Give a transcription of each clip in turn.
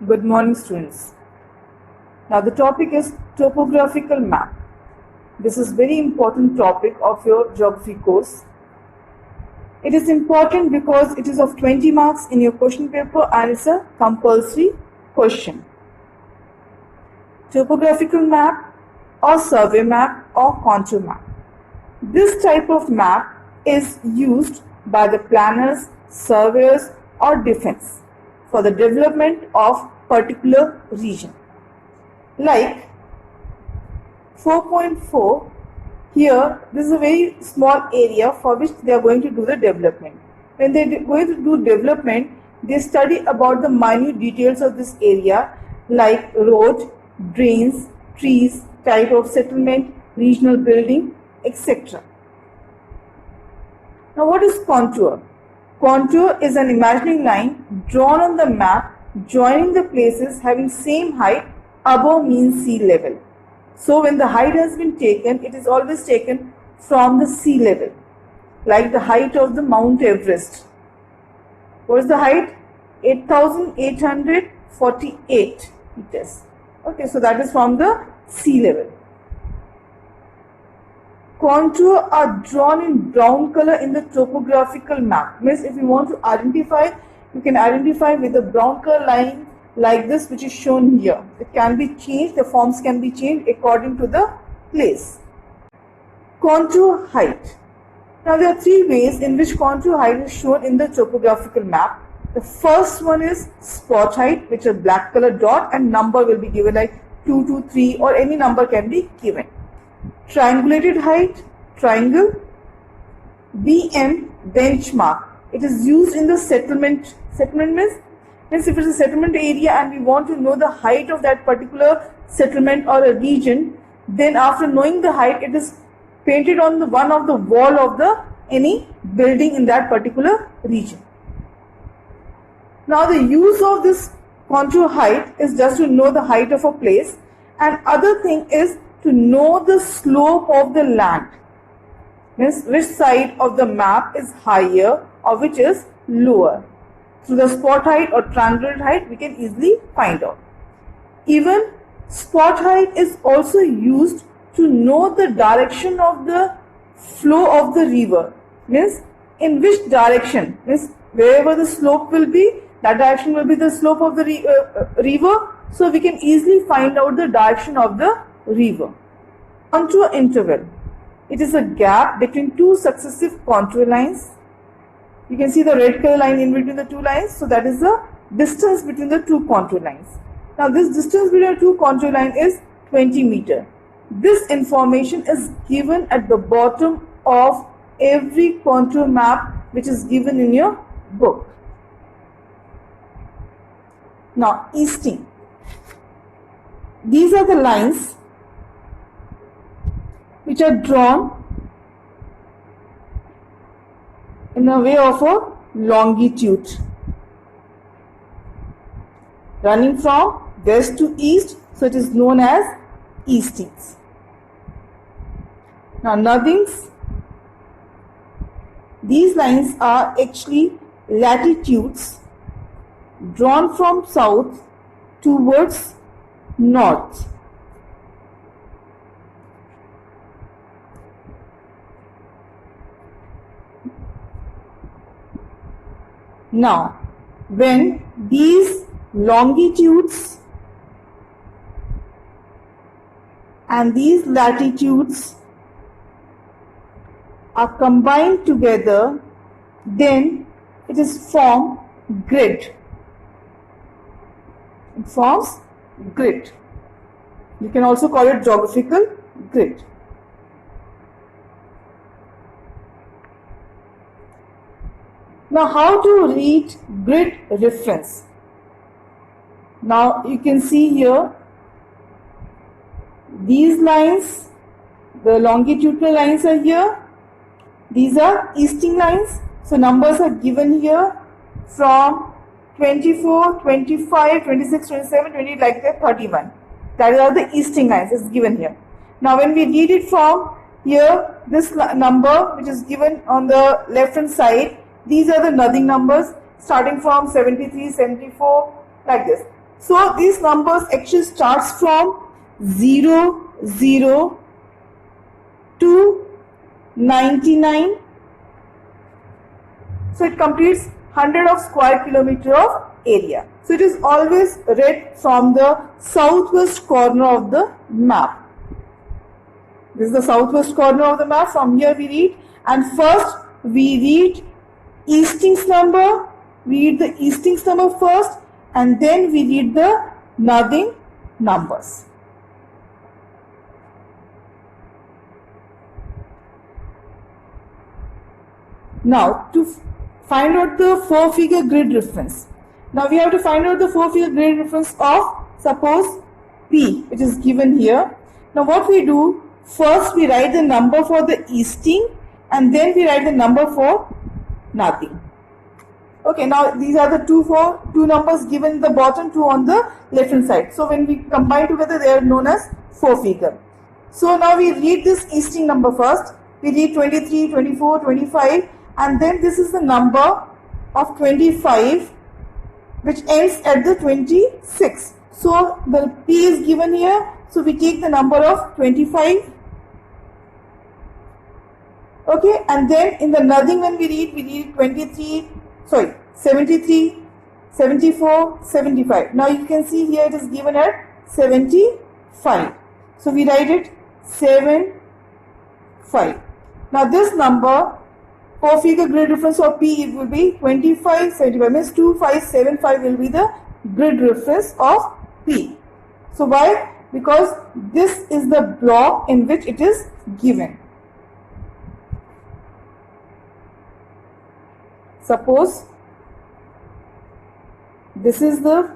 Good morning, students. Now the topic is topographical map. This is very important topic of your geography course. It is important because it is of 20 marks in your question paper and it's a compulsory question. Topographical map or survey map or contour map. This type of map is used by the planners, surveyors or defense for the development of particular region. Like 4.4, here this is a very small area for which they are going to do the development. When they are going to do development, they study about the minute details of this area like road, drains, trees, type of settlement, regional building, etc. Now what is contour? Contour is an imaginary line drawn on the map joining the places having same height above mean sea level. So when the height has been taken, it is always taken from the sea level, like the height of the Mount Everest. What is the height? 8,848 meters. Okay, so that is from the sea level. Contour are drawn in brown color in the topographical map. Means if you want to identify, you can identify with a brown color line like this, which is shown here. It can be changed, the forms can be changed according to the place. Contour height. Now there are three ways in which contour height is shown in the topographical map. The first one is spot height, which is a black color dot, and number will be given like 2 to 3 or any number can be given. Triangulated height, triangle. BM, benchmark. It is used in the settlement. Settlement means if it is a settlement area and we want to know the height of that particular settlement or a region, then after knowing the height, it is painted on the one of the wall of the any building in that particular region. Now the use of this contour height is just to know the height of a place, and other thing is to know the slope of the land, means which side of the map is higher or which is lower. Through the spot height or triangulated height, we can easily find out. Even spot height is also used to know the direction of the flow of the river, means in which direction, means wherever the slope will be, that direction will be the slope of the river, so we can easily find out the direction of the river. Contour interval. It is a gap between two successive contour lines. You can see the red color line in between the two lines, so that is the distance between the two contour lines. Now this distance between the two contour lines is 20 meters. This information is given at the bottom of every contour map which is given in your book. Now easting. These are the lines which are drawn in a way of a longitude, running from west to east, so it is known as eastings. Now nothings. These lines are actually latitudes drawn from south towards north. Now, when these longitudes and these latitudes are combined together, then it is formed grid. It forms grid. You can also call it geographical grid. Now how to read grid reference? Now you can see here these lines, the longitudinal lines are here, these are easting lines, so numbers are given here from 24, 25, 26, 27, 28 like that 31. That are the easting lines is given here. Now when we read it from here, this number which is given on the left hand side, these are the nothing numbers starting from 73, 74 like this. So these numbers actually starts from 0, 0 to 99. So it completes 100 of square kilometer of area. So it is always read from the southwest corner of the map. This is the southwest corner of the map. From here we read, and first we read Eastings number. We read the Eastings number first, and then we read the northing numbers. Now to find out the 4-figure grid reference. Now we have to find out the 4-figure grid reference of, suppose, P, which is given here. Now what we do, first we write the number for the easting and then we write the number for northing. Okay, now these are the two numbers given in the bottom, 2 on the left hand side. So when we combine together, they are known as 4-figure. So now we read this easting number first. We read 23, 24, 25, and then this is the number of 25 which ends at the 26. So the P is given here. So we take the number of 25. Okay, and then in the northing when we read 73, 74, 75. Now you can see here it is given at 75. So we write it 7, 5. Now this number, 4-figure grid reference for P, it will be 25, 75. Means 2575 will be the grid reference of P. So why? Because this is the block in which it is given. Suppose this is the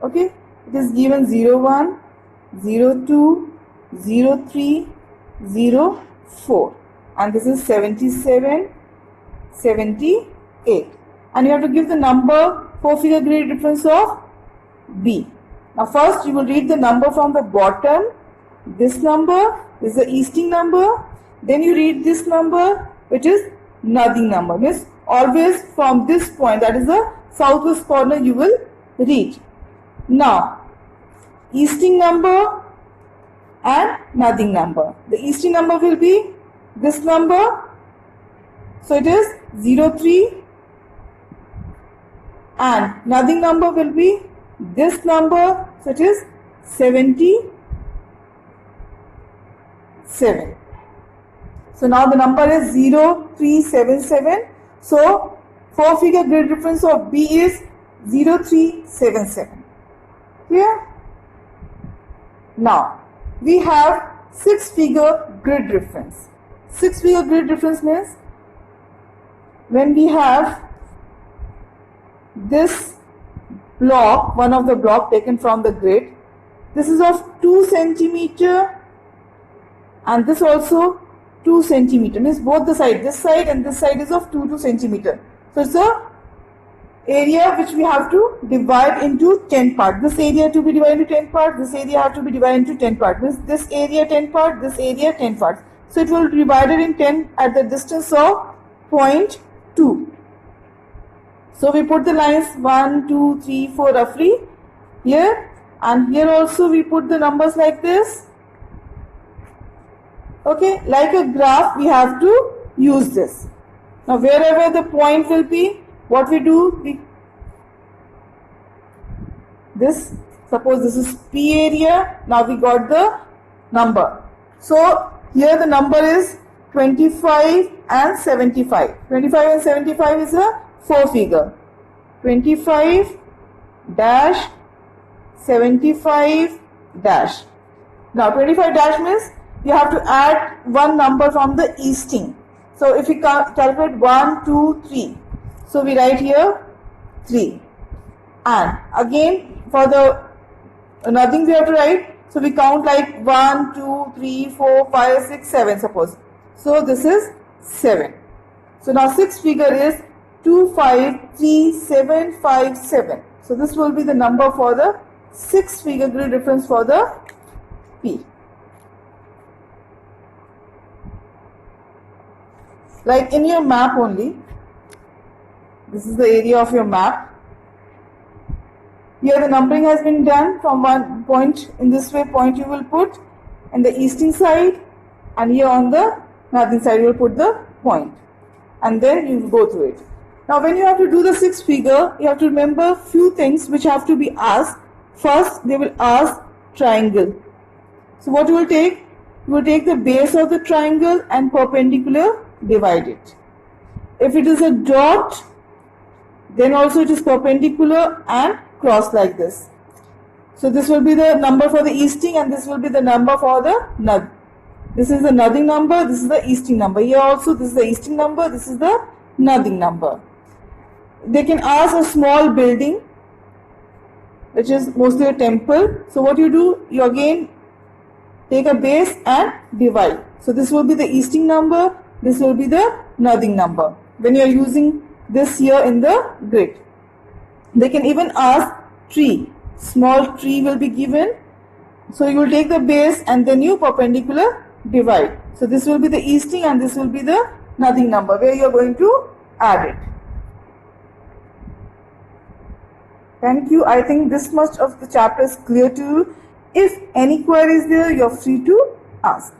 okay, it is given 01, 02, 03, 04, and this is 77, 78, and you have to give the number 4-figure grid reference of B. Now first you will read the number from the bottom. This number is the easting number. Then you read this number, which is northing number. Means always from this point, that is the southwest corner, you will read. Now easting number and northing number. The easting number will be this number. So it is 03, and northing number will be this number. So it is 77. So now the number is 0377. So 4-figure grid reference of B is 0377. Clear? Now we have 6-figure grid reference. 6-figure grid reference means when we have this block, one of the block taken from the grid, this is of 2 centimeter and this also 2 centimeter, means both the side, this side and this side is of 2 centimeter. So it's a area which we have to divide into 10 parts. This area to be divided into 10 parts, this area have to be divided into 10 parts. This area 10 parts, this area 10 parts. So it will be divided in 10 at the distance of 0.2. So we put the lines 1, 2, 3, 4 roughly here, and here also we put the numbers like this. Okay, like a graph we have to use this. Now wherever the point will be, what we do, this, suppose this is P area, now we got the number. So here the number is 25 and 75. 25 and 75 is a 4-figure. 25 dash 75 dash. Now 25 dash means you have to add one number from the easting. So if we calculate 1, 2, 3. So we write here 3. And again for the nothing we have to write. So we count like 1, 2, 3, 4, 5, 6, 7 suppose. So this is 7. So now 6-figure is 253757. So this will be the number for the 6-figure grid reference for the P. Like in your map only, This is the area of your map. Here the numbering has been done from one point. In this way, point you will put in the eastern side, and here on the northern side you will put the point, and then you will go through it. Now when you have to do the sixth figure, you have to remember few things which have to be asked. First, they will ask triangle. So what you will take? You will take the base of the triangle and perpendicular divide it. If it is a dot, then also it is perpendicular and cross like this. So this will be the number for the easting, and this will be the number for the north. This is the northern number, this is the easting number. Here also this is the easting number, this is the northern number. They can ask a small building, which is mostly a temple. So what you do, you again take a base and divide. So this will be the easting number, this will be the northern number when you are using this here in the grid. They can even ask tree. Small tree will be given. So you will take the base and then you perpendicular divide. So this will be the easting and this will be the northern number where you are going to add it. Thank you. I think this much of the chapter is clear to you. If any query is there, you are free to ask.